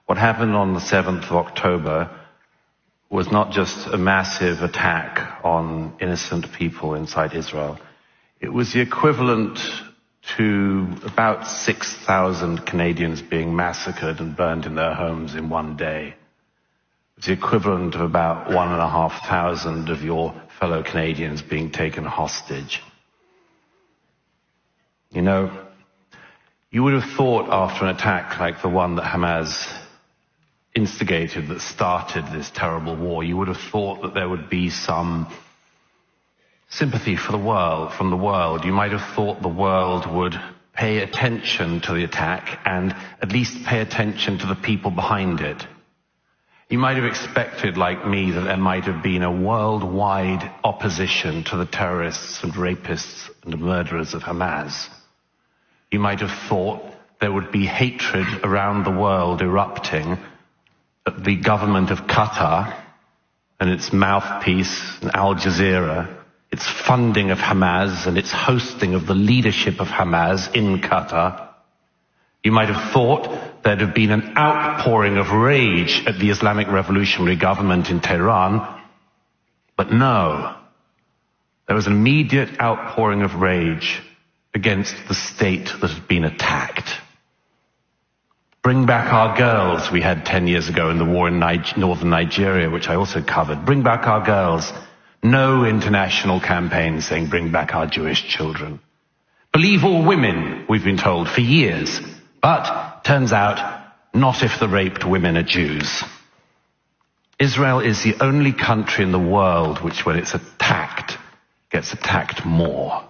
What happened on the 7th of October was not just a massive attack on innocent people inside Israel. It was the equivalent to about 6,000 Canadians being massacred and burned in their homes in one day. It's the equivalent of about 1,500 of your fellow Canadians being taken hostage. You know, you would have thought after an attack like the one that Hamas instigated, that started this terrible war, you would have thought that there would be some sympathy for the world, from the world. You might have thought the world would pay attention to the attack and at least pay attention to the people behind it. You might have expected, like me, that there might have been a worldwide opposition to the terrorists and rapists and murderers of Hamas. You might have thought there would be hatred around the world erupting at the government of Qatar and its mouthpiece, Al Jazeera, its funding of Hamas and its hosting of the leadership of Hamas in Qatar. You might have thought there'd have been an outpouring of rage at the Islamic Revolutionary Government in Tehran, but no. There was an immediate outpouring of rage against the state that had been attacked. Bring back our girls, we had 10 years ago in the war in northern Nigeria, which I also covered. Bring back our girls. No international campaign saying bring back our Jewish children. Believe all women, we've been told for years. But, turns out, not if the raped women are Jews. Israel is the only country in the world which, when it's attacked, gets attacked more.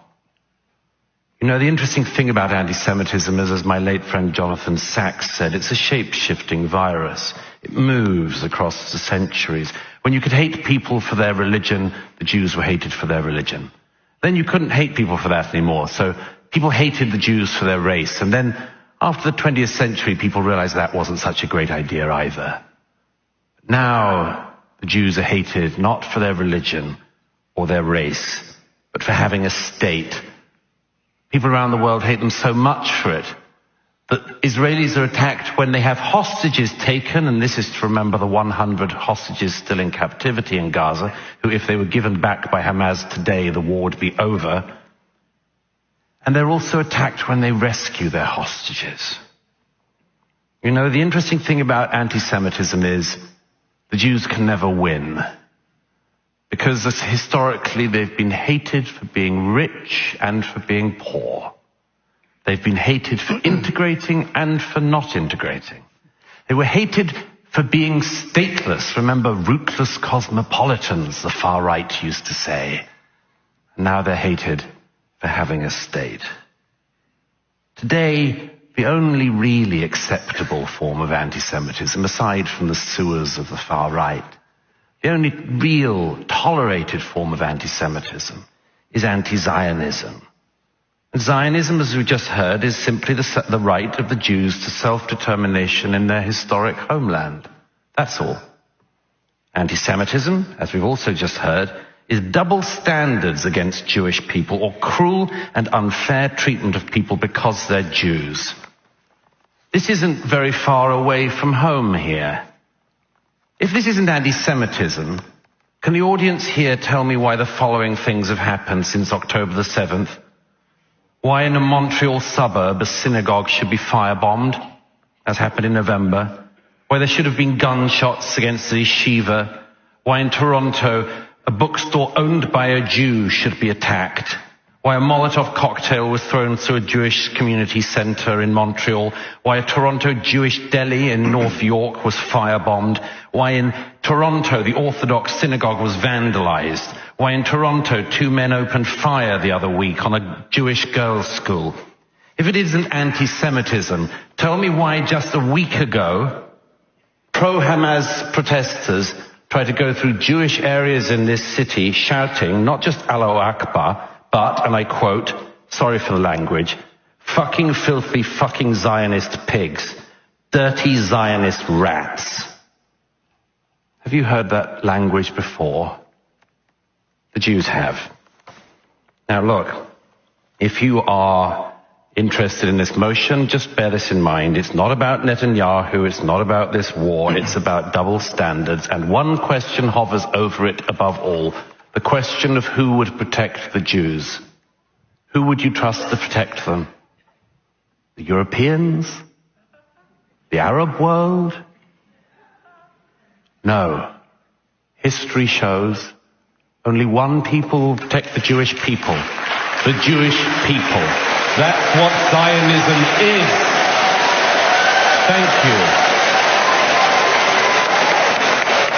You know, the interesting thing about anti-Semitism is, as my late friend Jonathan Sachs said, it's a shape-shifting virus. It moves across the centuries. When you could hate people for their religion, the Jews were hated for their religion. Then you couldn't hate people for that anymore, so people hated the Jews for their race. And then, after the 20th century, people realized that wasn't such a great idea either. Now, the Jews are hated not for their religion or their race, but for having a state. People around the world hate them so much for it that Israelis are attacked when they have hostages taken, and this is to remember the 100 hostages still in captivity in Gaza, who, if they were given back by Hamas today, the war would be over. And they're also attacked when they rescue their hostages. You know, the interesting thing about anti-Semitism is the Jews can never win. Because historically they've been hated for being rich and for being poor. They've been hated for integrating and for not integrating. They were hated for being stateless. Remember, rootless cosmopolitans, the far right used to say. And now they're hated for having a state. Today, the only really acceptable form of anti-Semitism, aside from the sewers of the far right, the only real tolerated form of anti-Semitism is anti-Zionism. And Zionism, as we just heard, is simply the right of the Jews to self-determination in their historic homeland. That's all. Anti-Semitism, as we've also just heard, is double standards against Jewish people, or cruel and unfair treatment of people because they're Jews. This isn't very far away from home here. If this isn't anti-Semitism, can the audience here tell me why the following things have happened since October the 7th? Why in a Montreal suburb a synagogue should be firebombed, as happened in November? Why there should have been gunshots against the yeshiva? Why in Toronto a bookstore owned by a Jew should be attacked? Why a Molotov cocktail was thrown through a Jewish community center in Montreal? Why a Toronto Jewish deli in North York was firebombed? Why in Toronto the Orthodox synagogue was vandalized? Why in Toronto 2 men opened fire the other week on a Jewish girls' school? If it isn't anti-Semitism, tell me why just a week ago pro-Hamas protesters tried to go through Jewish areas in this city shouting not just Allahu Akbar, but, and I quote, sorry for the language, fucking filthy fucking Zionist pigs, dirty Zionist rats. Have you heard that language before? The Jews have. Now look, if you are interested in this motion, just bear this in mind. It's not about Netanyahu, it's not about this war, it's about double standards, and one question hovers over it above all, the question of who would protect the Jews. Who would you trust to protect them? The Europeans? The Arab world? No. History shows only one people will protect the Jewish people. The Jewish people. That's what Zionism is. Thank you.